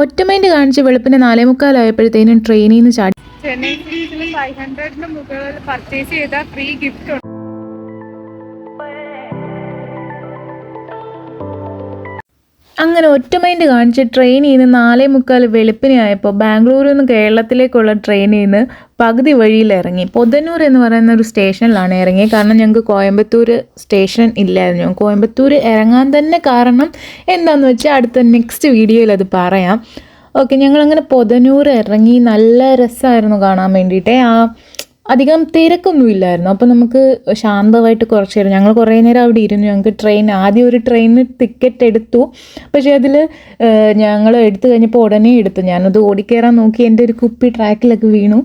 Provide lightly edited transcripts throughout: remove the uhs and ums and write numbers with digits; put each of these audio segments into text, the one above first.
ഒറ്റമൈൻഡ് കാണിച്ച് വെളുപ്പിന് 4:45 ട്രെയിനിൽ നിന്ന് ചാടി. ചെന്നൈ സിൽക്സിൽ 500 മുകളിൽ പർച്ചേസ് ചെയ്താൽ ഫ്രീ ഗിഫ്റ്റ് ഉണ്ട്. അങ്ങനെ ഒറ്റമൈൻഡ് കാണിച്ച് ട്രെയിനിൽ നിന്ന് 4:45 വെളുപ്പിനെ ആയപ്പോൾ ബാംഗ്ലൂരിൽ നിന്ന് കേരളത്തിലേക്കുള്ള ട്രെയിനിൽ നിന്ന് പകുതി വഴിയിൽ ഇറങ്ങി. പൊതന്നൂർ എന്ന് പറയുന്ന ഒരു സ്റ്റേഷനിലാണ് ഇറങ്ങിയത്. കാരണം ഞങ്ങൾക്ക് കോയമ്പത്തൂർ സ്റ്റേഷൻ ഇല്ലായിരുന്നു. കോയമ്പത്തൂർ ഇറങ്ങാൻ തന്നെ കാരണം എന്താണെന്ന് വെച്ചാൽ അടുത്ത നെക്സ്റ്റ് വീഡിയോയിൽ അത് പറയാം. ഓക്കെ, ഞങ്ങളങ്ങനെ പൊതന്നൂർ ഇറങ്ങി. നല്ല രസമായിരുന്നു കാണാൻ വേണ്ടിയിട്ട്. അധികം തിരക്കൊന്നും ഇല്ലായിരുന്നു. അപ്പോൾ നമുക്ക് ശാന്തമായിട്ട് കുറച്ച് നേരം, ഞങ്ങൾ കുറേ നേരം അവിടെ ഇരുന്നു. ഞങ്ങൾക്ക് ആദ്യം ഒരു ട്രെയിനിന് ടിക്കറ്റ് എടുത്തു. പക്ഷേ അതിൽ ഞങ്ങൾ എടുത്തു കഴിഞ്ഞപ്പോൾ ഉടനെ എടുത്തു. ഞാനത് ഓടിക്കയറാൻ നോക്കി, എൻ്റെ ഒരു കുപ്പി ട്രാക്കിലൊക്കെ വീണു.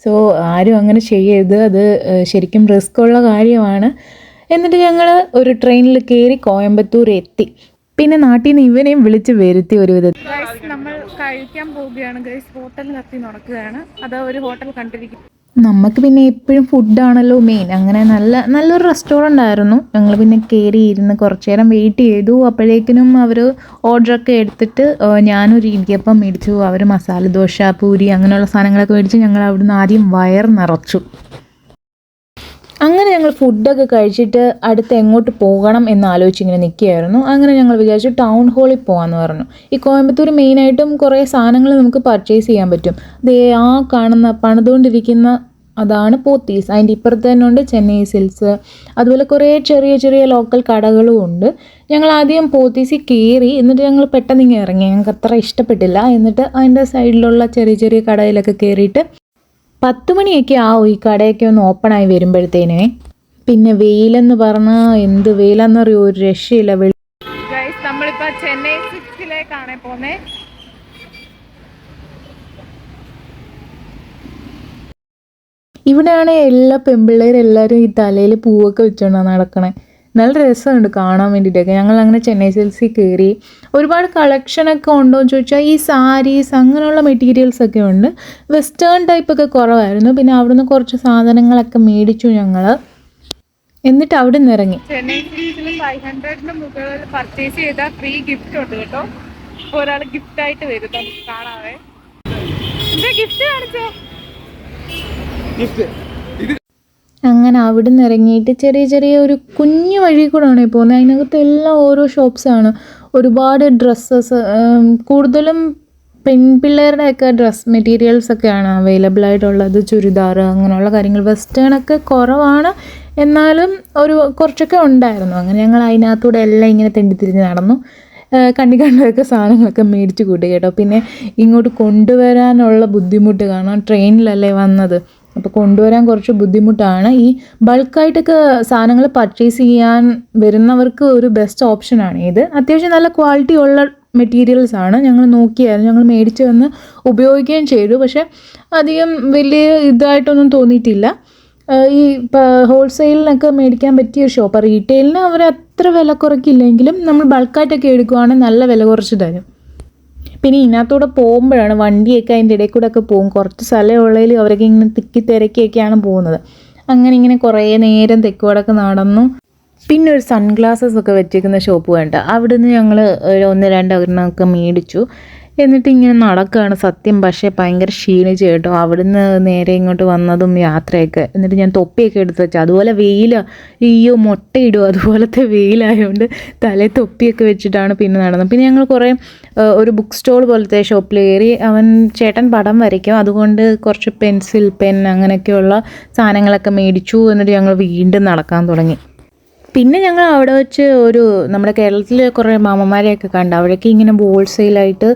സോ ആരും അങ്ങനെ ചെയ്യരുത്, അത് ശരിക്കും റിസ്ക് ഉള്ള കാര്യമാണ്. എന്നിട്ട് ഞങ്ങൾ ഒരു ട്രെയിനിൽ കയറി കോയമ്പത്തൂർ എത്തി. പിന്നെ നാട്ടിൽ നിന്ന് ഇവനെയും വിളിച്ച് വരുത്തി ഒരു വിധത്തിൽ. നമ്മൾ കഴിക്കാൻ പോവുകയാണ് ഗൈസ്. ഹോട്ടൽ കത്തി നടക്കുകയാണ്. അത് ഒരു ഹോട്ടൽ കണ്ടിരിക്കും. നമുക്ക് പിന്നെ എപ്പോഴും ഫുഡാണല്ലോ മെയിൻ. അങ്ങനെ നല്ലൊരു റെസ്റ്റോറൻ്റ് ആയിരുന്നു. ഞങ്ങൾ പിന്നെ കയറി ഇരുന്ന് കുറച്ച് നേരം വെയിറ്റ് ചെയ്തു. അപ്പോഴേക്കിനും അവർ ഓർഡറൊക്കെ എടുത്തിട്ട് ഞാനൊരു ഇടിയപ്പം മേടിച്ചു. അവർ മസാല ദോശ, പൂരി അങ്ങനെയുള്ള സാധനങ്ങളൊക്കെ മേടിച്ച് ഞങ്ങൾ അവിടുന്ന് ആദ്യം വയർ നിറച്ചു. അങ്ങനെ ഞങ്ങൾ ഫുഡൊക്കെ കഴിച്ചിട്ട് അടുത്ത് എങ്ങോട്ട് പോകണം എന്ന് ആലോചിച്ച് ഇങ്ങനെ നിൽക്കുകയായിരുന്നു. അങ്ങനെ ഞങ്ങൾ വിചാരിച്ചു ടൗൺ ഹാളിൽ പോകാമെന്ന് പറഞ്ഞു. ഈ കോയമ്പത്തൂർ മെയിനായിട്ടും കുറേ സാധനങ്ങൾ നമുക്ക് പർച്ചേസ് ചെയ്യാൻ പറ്റും. ആ കാണുന്ന പണിതുകൊണ്ടിരിക്കുന്ന അതാണ് പോത്തീസ്. അതിൻ്റെ ഇപ്പുറത്ത് തന്നെ ഉണ്ട് ചെന്നൈ സിൽക്സ്. അതുപോലെ കുറേ ചെറിയ ചെറിയ ലോക്കൽ കടകളും ഉണ്ട്. ഞങ്ങൾ ആദ്യം പോത്തീസിൽ കയറി. എന്നിട്ട് ഞങ്ങൾ പെട്ടെന്ന് ഇങ്ങനെ ഇറങ്ങി. ഞങ്ങൾക്ക് അത്ര ഇഷ്ടപ്പെട്ടില്ല. എന്നിട്ട് അതിൻ്റെ സൈഡിലുള്ള ചെറിയ ചെറിയ കടയിലൊക്കെ കയറിയിട്ട് 10 മണിയൊക്കെ ആവും ഈ കടയൊക്കെ ഒന്ന് ഓപ്പണായി വരുമ്പോഴത്തേനേ. പിന്നെ വെയിലെന്ന് പറഞ്ഞാൽ എന്ത് വെയിലെന്നറിയോ, ഒരു രക്ഷയില്ല. നമ്മളിപ്പോൾ ചെന്നൈ സിൽക്സിലേക്കാണ് പോന്നെ. ഇവിടെയാണ് എല്ലാ പെൺപിള്ളേരെല്ലാവരും ഈ തലയിൽ പൂവൊക്കെ വെച്ചോണ്ടാണ് നടക്കണേ. നല്ല രസമുണ്ട് കാണാൻ വേണ്ടിയിട്ടൊക്കെ. ഞങ്ങൾ അങ്ങനെ ചെന്നൈ സിൽക്സിൽ കയറി. ഒരുപാട് കളക്ഷനൊക്കെ ഉണ്ടോ എന്ന് ചോദിച്ചാൽ ഈ സാരീസ് അങ്ങനെയുള്ള മെറ്റീരിയൽസൊക്കെ ഉണ്ട്. വെസ്റ്റേൺ ടൈപ്പൊക്കെ കുറവായിരുന്നു. പിന്നെ അവിടുന്ന് കുറച്ച് സാധനങ്ങളൊക്കെ മേടിച്ചു ഞങ്ങൾ. എന്നിട്ട് അവിടെ നിന്ന് ഇറങ്ങി. ചെന്നൈ സിൽക്സിൽ 500 മുകളിൽ പർച്ചേസ് ചെയ്താൽ ഫ്രീ ഗിഫ്റ്റ് ഉണ്ട് കേട്ടോ. ഇപ്പോൾ ഒരാൾ ഗിഫ്റ്റായിട്ട് വരും. നമുക്ക് കാണാവേ. എന്താ ഗിഫ്റ്റ് കാണിച്ചേ? അങ്ങനെ അവിടെ നിന്ന് ഇറങ്ങിയിട്ട് ചെറിയ ചെറിയ ഒരു കുഞ്ഞു വഴി കൂടെയാണ് പോകുന്നത്. അതിനകത്ത് എല്ലാം ഓരോ ഷോപ്സാണ്. ഒരുപാട് ഡ്രസ്സസ്, കൂടുതലും പെൺപിള്ളേരുടെയൊക്കെ ഡ്രസ് മെറ്റീരിയൽസൊക്കെയാണ് അവൈലബിൾ ആയിട്ടുള്ളത്. ചുരിദാർ അങ്ങനെയുള്ള കാര്യങ്ങൾ. വെസ്റ്റേണൊക്കെ കുറവാണ്, എന്നാലും കുറച്ചൊക്കെ ഉണ്ടായിരുന്നു. അങ്ങനെ ഞങ്ങൾ അതിനകത്തൂടെ എല്ലാം ഇങ്ങനെ തെണ്ടിത്തിരിഞ്ഞ് നടന്നു. കണ്ടതൊക്കെ സാധനങ്ങളൊക്കെ മേടിച്ച് കൂട്ടി കേട്ടോ. പിന്നെ ഇങ്ങോട്ട് കൊണ്ടുവരാനുള്ള ബുദ്ധിമുട്ട്, കാരണം ട്രെയിനിലല്ലേ വന്നത്. അപ്പോൾ കൊണ്ടുവരാൻ കുറച്ച് ബുദ്ധിമുട്ടാണ്. ഈ ബൾക്കായിട്ടൊക്കെ സാധനങ്ങൾ പർച്ചേസ് ചെയ്യാൻ വരുന്നവർക്ക് ഒരു ബെസ്റ്റ് ഓപ്ഷനാണ് ഇത്. അത്യാവശ്യം നല്ല ക്വാളിറ്റി ഉള്ള മെറ്റീരിയൽസാണ്. ഞങ്ങൾ നോക്കിയായിരുന്നു, ഞങ്ങൾ മേടിച്ച് വന്ന് ഉപയോഗിക്കുകയും ചെയ്തു. പക്ഷേ അധികം വലിയ ഇതായിട്ടൊന്നും തോന്നിയിട്ടില്ല. ഈ ഹോൾസെയിലിനൊക്കെ മേടിക്കാൻ പറ്റിയ ഷോപ്പ്. റീറ്റെയിലിന് അവർ അത്ര വില കുറയ്ക്കില്ലെങ്കിലും നമ്മൾ ബൾക്കായിട്ടൊക്കെ എടുക്കുകയാണെങ്കിൽ നല്ല വില കുറച്ച് തരും. പിന്നെ ഇതിനകത്തൂടെ പോകുമ്പോഴാണ് വണ്ടിയൊക്കെ അതിൻ്റെ ഇടയിൽ കൂടെ ഒക്കെ പോകും. കുറച്ച് സ്ഥലമുള്ളതിൽ അവരൊക്കെ ഇങ്ങനെ തിക്കി തിരക്കിയൊക്കെയാണ് പോകുന്നത്. അങ്ങനെ ഇങ്ങനെ കുറേ നേരം തെക്കുവടക്ക് നടന്നു. പിന്നെ ഒരു സൺഗ്ലാസസ് ഒക്കെ വെച്ചേക്കുന്ന ഷോപ്പ് വേണ്ട. അവിടുന്ന് ഞങ്ങൾ 1-2 ഒരെണ്ണമൊക്കെ മേടിച്ചു. എന്നിട്ട് ഇങ്ങനെ നടക്കുകയാണ് സത്യം. പക്ഷേ ഭയങ്കര ക്ഷീണിച്ച് കേട്ടോ. അവിടുന്ന് നേരെ ഇങ്ങോട്ട് വന്നതും യാത്രയൊക്കെ. എന്നിട്ട് ഞാൻ തൊപ്പിയൊക്കെ എടുത്ത് വെച്ചു. അതുപോലെ മുട്ടയിടും, അതുപോലത്തെ വെയിലായതുകൊണ്ട് തലേ തൊപ്പിയൊക്കെ വെച്ചിട്ടാണ് പിന്നെ നടന്നത്. പിന്നെ ഞങ്ങൾ കുറേ ഒരു ബുക്ക് സ്റ്റോൾ പോലത്തെ ഷോപ്പിൽ കയറി. ചേട്ടൻ പടം വരയ്ക്കും, അതുകൊണ്ട് കുറച്ച് പെൻസിൽ, പെൻ അങ്ങനെയൊക്കെയുള്ള സാധനങ്ങളൊക്കെ മേടിച്ചു. എന്നിട്ട് ഞങ്ങൾ വീണ്ടും നടക്കാൻ തുടങ്ങി. പിന്നെ ഞങ്ങൾ അവിടെ വെച്ച് നമ്മുടെ കേരളത്തിൽ കുറേ മാമന്മാരെയൊക്കെ കണ്ടു. അവിടേക്ക് ഇങ്ങനെ ഹോൾസെയിലായിട്ട്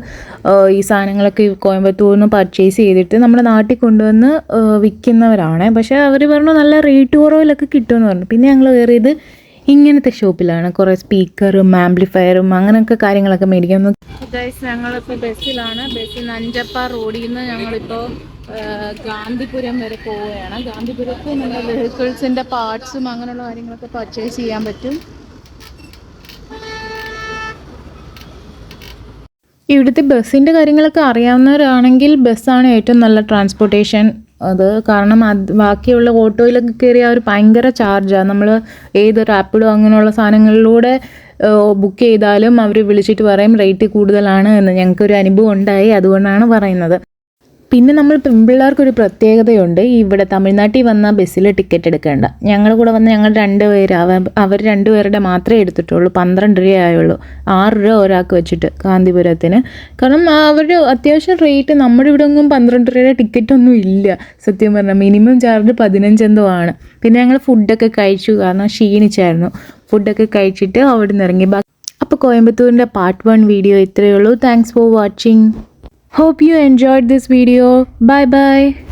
ഈ സാധനങ്ങളൊക്കെ കോയമ്പത്തൂരിൽ നിന്ന് പർച്ചേസ് ചെയ്തിട്ട് നമ്മുടെ നാട്ടിൽ കൊണ്ടുവന്ന് വിൽക്കുന്നവരാണ്. പക്ഷേ അവർ പറഞ്ഞു നല്ല റേറ്റ് കുറവിലൊക്കെ കിട്ടുമെന്ന് പറഞ്ഞു. പിന്നെ ഞങ്ങൾ കയറിയത് ഇങ്ങനത്തെ ഷോപ്പിലാണ്. കുറേ സ്പീക്കറും ആംപ്ലിഫയറും അങ്ങനെയൊക്കെ കാര്യങ്ങളൊക്കെ മേടിക്കുന്നു. ഞങ്ങളിപ്പോൾ ബസ്സിലാണ്. ബസ്സിൽ നഞ്ചപ്പ റോഡിൽ നിന്ന് ഞങ്ങളിപ്പോൾ ഗാന്ധിപുരം വരെ പോവുകയാണ്. ഗാന്ധിപുരത്ത് നല്ല വെഹിക്കിൾസിൻ്റെ പാർട്സും അങ്ങനെയുള്ള കാര്യങ്ങളൊക്കെ പർച്ചേസ് ചെയ്യാൻ പറ്റും. ഇവിടുത്തെ ബസ്സിൻ്റെ കാര്യങ്ങളൊക്കെ അറിയാവുന്നവരാണെങ്കിൽ ബസ്സാണ് ഏറ്റവും നല്ല ട്രാൻസ്പോർട്ടേഷൻ. കാരണം ബാക്കിയുള്ള ഓട്ടോയിലൊക്കെ കയറി അവർ ഭയങ്കര ചാർജാണ്. നമ്മൾ ഏത് റാപ്പിഡോ അങ്ങനെയുള്ള സാധനങ്ങളിലൂടെ ബുക്ക് ചെയ്താലും അവർ വിളിച്ചിട്ട് പറയും റേറ്റ് കൂടുതലാണ് എന്ന്. ഞങ്ങൾക്കൊരു അനുഭവം ഉണ്ടായി, അതുകൊണ്ടാണ് പറയുന്നത്. പിന്നെ നമ്മൾ പെൺപിള്ളേർക്കൊരു പ്രത്യേകതയുണ്ട്. ഇവിടെ തമിഴ്നാട്ടിൽ വന്ന ബസ്സിൽ ടിക്കറ്റ് എടുക്കേണ്ട. ഞങ്ങളുടെ കൂടെ വന്ന് ഞങ്ങൾ 2 പേര്, അവർ 2 പേരുടെ മാത്രമേ എടുത്തിട്ടുള്ളൂ. 12 രൂപയായുള്ളൂ, 6 രൂപ ഒരാൾക്ക് വെച്ചിട്ട് കാന്തിപുരത്തിന്. കാരണം അവർ അത്യാവശ്യം റേറ്റ്, നമ്മുടെ ഇവിടെ ഒന്നും 12 രൂപയുടെ ടിക്കറ്റൊന്നും ഇല്ല സത്യം പറഞ്ഞാൽ. മിനിമം ചാർജ് 15 എന്തോ ആണ്. പിന്നെ ഞങ്ങൾ ഫുഡൊക്കെ കഴിച്ചു, കാരണം ക്ഷീണിച്ചായിരുന്നു. ഫുഡൊക്കെ കഴിച്ചിട്ട് അവിടെ നിന്ന് ഇറങ്ങി. അപ്പോൾ കോയമ്പത്തൂരിൻ്റെ പാർട്ട് 1 വീഡിയോ ഇത്രയേ ഉള്ളൂ. Thanks for watching. Hope you enjoyed this video. Bye bye.